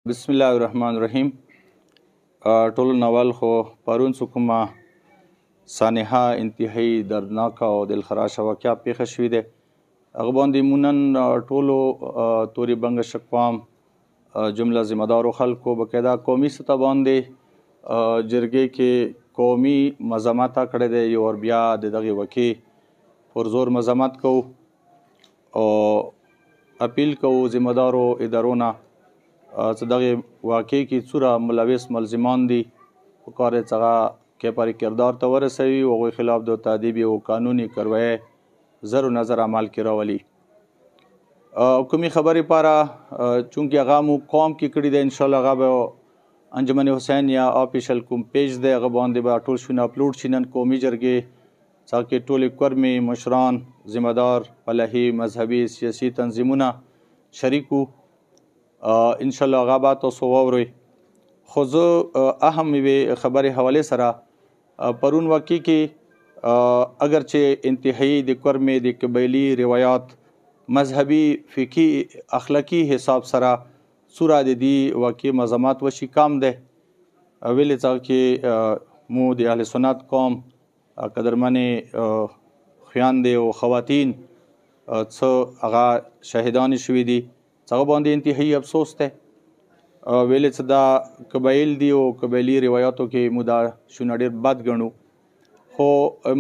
بسم الله الرحمن الرحیم. ټولو ناول خو پرون څه کومه سانحه انتهایی دردناکه او دلخراشه واقعه پیښه شوې ده. هغه باندې مونږ نن ټولو توري بنګ شقوام جمله ذمهدارو خلکو بقاعده قومي سطح باندې جرګې کې قومي مذمت کړی دی او بیا د دغې واقعې پرزور مذمت کوو او اپیل کوو ذمهدارو ادارو نه چې دغې واقعې کې څومره ملوث ملزمان دي په کار یې څخه کیپاري کردار ته ورسوي او هغوی خلاف د تادیبي او قانوني کرویې زر و نظر عمل کې راولي. کومې خبرې لپاره چونکې هغه مو قوم کې کړي دی، انشاءالله هغه به انجمن حسین یا آفیشل کوم پیج دی هغه باندې به ټول شونه اپلوډ شي. نن قومي جرګې څخه کې ټولې کورمې مشران ذمهدار فلاحي مذهبي سیاسي تنظیمونه شریک وو. انشاءالله هغه به تاسو واورئ. خو زه اهم یوې خبرې حوالې سره پرون واقعې کې اگرچې انتهایی د کورمې د قبایلي روایات مذهبي فقهي اخلاقي حساب سره څومره د دې واقعې مذمت وشي کم دی. ویلې څخه کې مو د اهل سنت قوم قدرمنې خویندې او خواتین څه هغه شهیدانې شوي دي څه باندې انتهایی افسوس دی. ویلې څه دا قبایل دي او قبایلي روایاتو کې مو دا شونه ډېر بد ګڼو. خو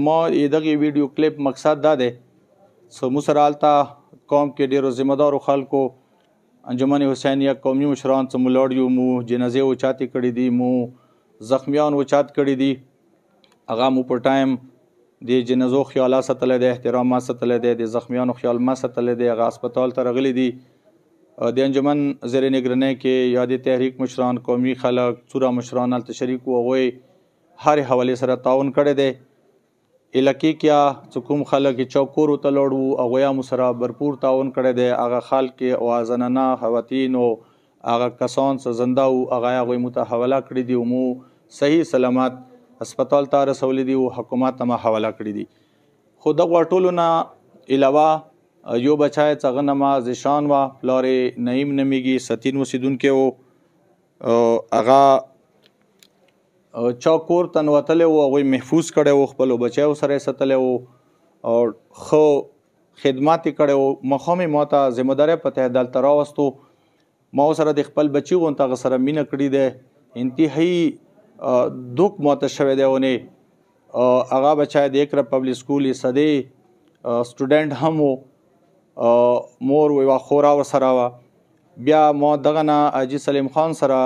ما دغې ویډیو کلیپ مقصد دا دی څه مو سره هلته قوم کې ډېرو ذمهدارو خلکو انجمن حسینیه قومي مشران څه مو لاړ یو، مو جنازې اوچاتې کړي دي، مو زخمیان اوچات کړي دي. هغه مو په ټایم د جنازو خیال ساتلی دی، احترام ما ساتلی دی، د زخمیانو خیال ما ساتلی دی. هغه هسپتال ته راغلي دي. د انجمن زیر نگرانۍ کې یا د تحریک مشران قومي خلک څومره مشران هلته شریک وو، هغوی هرې حوالې سره تعاون کړی دی. علاقې کې چې کوم خلک چوکورو ته لاړ وو هغوی هم سره برپور تعاون کړی دی. هغه خلک او زنانه خواتین او هغه کسان څه زنده وو هغوی مو ته حواله کړي دي او مو صحیح سلامت هسپتال ته رسولی دي او حکومت ته مو حواله کړي دي. خو دغو ټولو نه علاوه یو بچی چې هغه نامه زیشان وه، پلار یې نعیم نومیږي، ستین اوسېدونکی و. هغه چا کور ته نوتلی و، هغوی محفوظ کړی و، خپلو بچیو سره یې ساتلی و او ښه خدمت یې کړی و. مخام یې ما ته ذمهدارۍ په تحت دلته راوستو. ما ورسره د خپل بچي غوندې هغه سره مینه کړې دی. انتهایي دوک ما ته شوی دی. ونې هغه بچی د اقرا پبلیک سکول یې سدې سټوډنټ هم و. مور یوه خورا ورسره وه. بیا ما دغه نه حاجي سلیم خان سره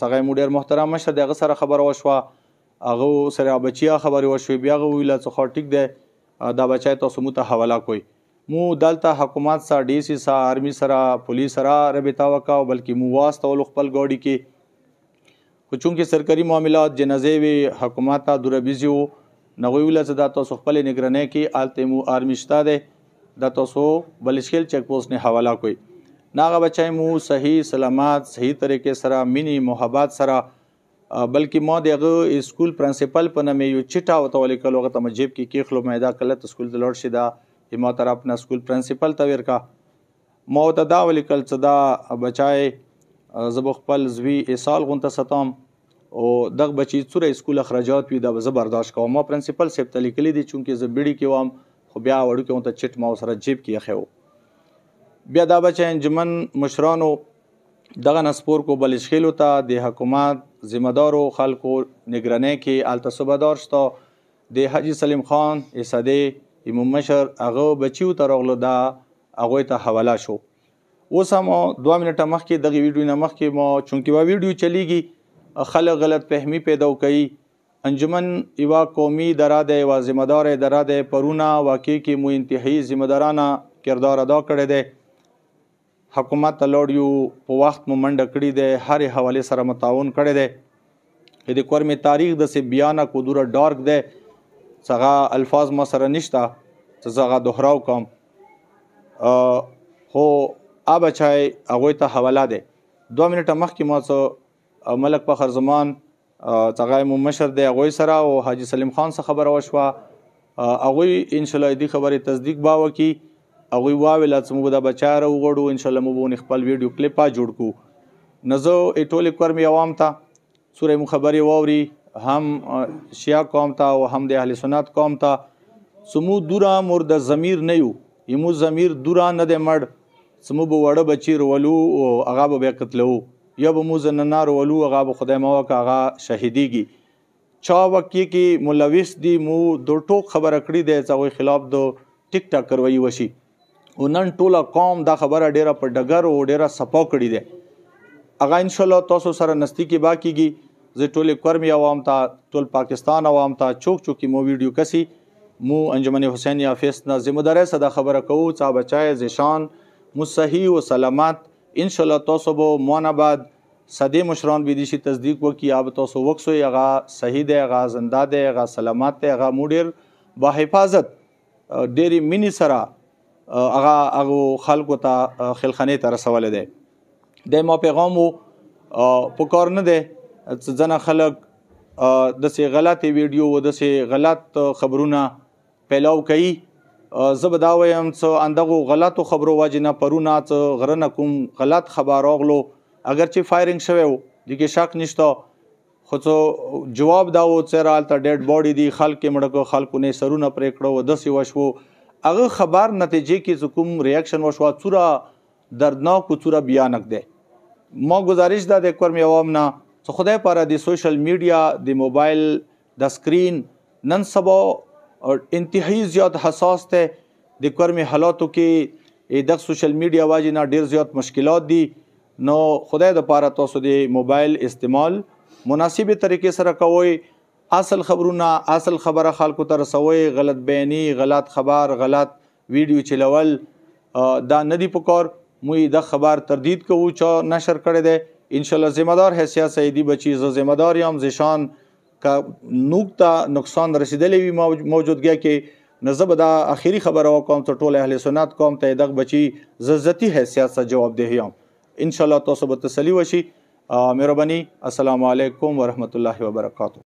څنګه مو ډېر محترم مشر دی، هغه سره خبره وشوه، هغه سره بچیا خبرې وشوې. بیا هغه وویله چې خو ټیک دی دا بچی تاسو مو ته حواله کوئ. مو دلته حکومت سره ډي سي سره آرمي سره پولیس سره رابطه وکړه بلکې مو واستولو خپل ګاډي کې. خو چونکې سرکاري معاملات جنازې وې حکومت ته دوره بیزي وو، نو هغوی ویله چې دا تاسو خپلې نګرانۍ کې هلته مو آرمي شته دی، دا تاسو بلشکیل چیک پوسټ نه حواله کوئ. نه هغه بچی مو صحیح سلامت صحیح طریقې سره مینې محبت سره بلکې ما د هغه اسکول پرنسپل په نامې یو چټه ورته ولیکلو، هغه ته مې جیب کې کېښلو، مې دا کله ته سکول ته لاړ شي دا ما طرف نه سکول پرنسپل ته ورکړه. ما ورته دا ولیکل چې دا بچی زه به خپل زوی ایسال غونته ساتم او دغه بچي څومره اسکول اخراجات وي دا به زه برداشت کوم. ما پرنسپل صاحب ته لیکلي دي چونکې زه بیړې کې وم، خو بیا وړوکې غونته چټ ما ورسره جیب کې ایښی و. بیا دا بچی انجمن مشرانو دغه نه سپور کو بلشخیلو ته د حکومت ذمهدارو خلکو نگرانۍ کې هلته صوبهدار شته د حاجي سلیم خان اسدې امام مشر هغه بچیو ته راغلو، دا هغوی ته حواله شو. اوس هم 2 منټه مخکې دغې ویډیو نه مخکې ما چونکې یوه ویډیو چلیږي خلک غلط فهمي پیدا کوي. انجمن یوه قومي اداره دی، یوه ذمهداره اداره دی. پرونه واقعې کې مو انتهایي ذمهدارانه کردار ادا کړی دی. حکومت ته لاړ یو، په وخت مو منډه کړې دی، هرې حوالې سره مو تعاون کړی دی. د کورمې تاریخ داسې بیانه کو دوره ډارک دی چې هغه الفاظ ما سره نشته چې زه هغه دوهراو کوم. خو بچی هغوی ته حواله دی. 2 منټه مخکې ما څه ملک فخر زمان څنګه مو مشر دی هغوی سره او حاجي سلیم خان څخه خبره وشوه. هغوی انشاءالله دې خبرې تصدیق به وکړي. هغوی واویله چې موږ دا بچی راوغواړو، انشاءالله موږ به خپل ویډیو کلیپ جوړ کړو. نو زه ټولې کورمې عوام ته سوره مخبرې واوري، هم شیعه قوم ته او هم د اهل سنت قوم ته، سمو دوره مرد ضمیر نه یو، یمو ضمیر دوره نه دی مړ، سمو به وړه بچي رولو او هغه به بیا قتلو، یا به مو زنانه رولو هغه به خدای مه وکړه هغه شهیدیږي. چا وکیې کې ملوث دي مو د ټوک خبره کړې دی چې هغوی خلاف د ټیک ټاک کرویي وشي، او نن ټوله قوم دا خبره ډیره په ډګر او ډیره سپا کړې دی. هغه انشاءالله تاسو سره نستی کې با کېږي. زه ټولې کورمې عوام ته، ټول پاکستان عوام ته چوک چوکې مو ویډیو کسی مو انجمن حسین یافیس نه ذمہ داری سره دا خبره کوو چې بچای زیشان مو صحیح و سلامت انشاءالله تاسو به مونه بعد صدې مشران به دي شي تصدیق وکړي، یا به تاسو وکسوئ هغه صحیح دی، هغه زنده دی، هغه سلامت دی، هغه مو ډېر با حفاظت ډېرې مینې سره هغه خلکو ته خلخانې ته رسولی دی. دی ما پیغام و په کار نه دی چې ځنه خلک داسې غلطې ویډیو و داسې غلط خبرونه پیلاو کوي. زه به دا وایم چې اندغو غلطو خبرو وجې نه پرونه چې غره نه کوم غلط خبر راغلو، اگر چې فایرنګ شوی و دې کې شک نشته، خو څه جواب دا و چې هلته ډیډ باډي دي، خلک یې مړه کړه، خلکو نه یې سرونه پرې کړه و داسې وشو. هغه خبر نتیجې کې چې کوم ریاکشن وشوه څومره دردناک و څومره بیانک دی. ما گزارش دا د کورمې عوام نه چې خدای پاره د سوشل میډیا د موبایل د سکرین نن سبا انتهایی زیات حساس دی. د کورمې حالاتو کې د سوشل میډیا واجې نه ډېر زیات مشکلات دي. نو خدای د پاره تاسو د موبایل استعمال مناسبې طریقې سره کوئ، اصل خبرونه اصل خبره خلکو ته رسوئ، غلط بیاني، غلط خبر، غلط ویډیو چلول دا نه دي په کار. موږ د خبر تردید کوو چې نشر کړی دی، انشاءالله ذمہ دار حیثیت سیدی بچی زه ذمہ دار یم زیشان که نوک ته نقصان رسیدلی وي موجودګۍ کې، نو زه به دا اخري خبره وکړم چې ټول اهل سنت قوم ته دغه بچي زه ذاتي حیثیت سره جوابدeh یم. انشاءالله تاسو به تسلی وشي. مهرباني. السلام علیکم ورحمت الله وبرکاتہ.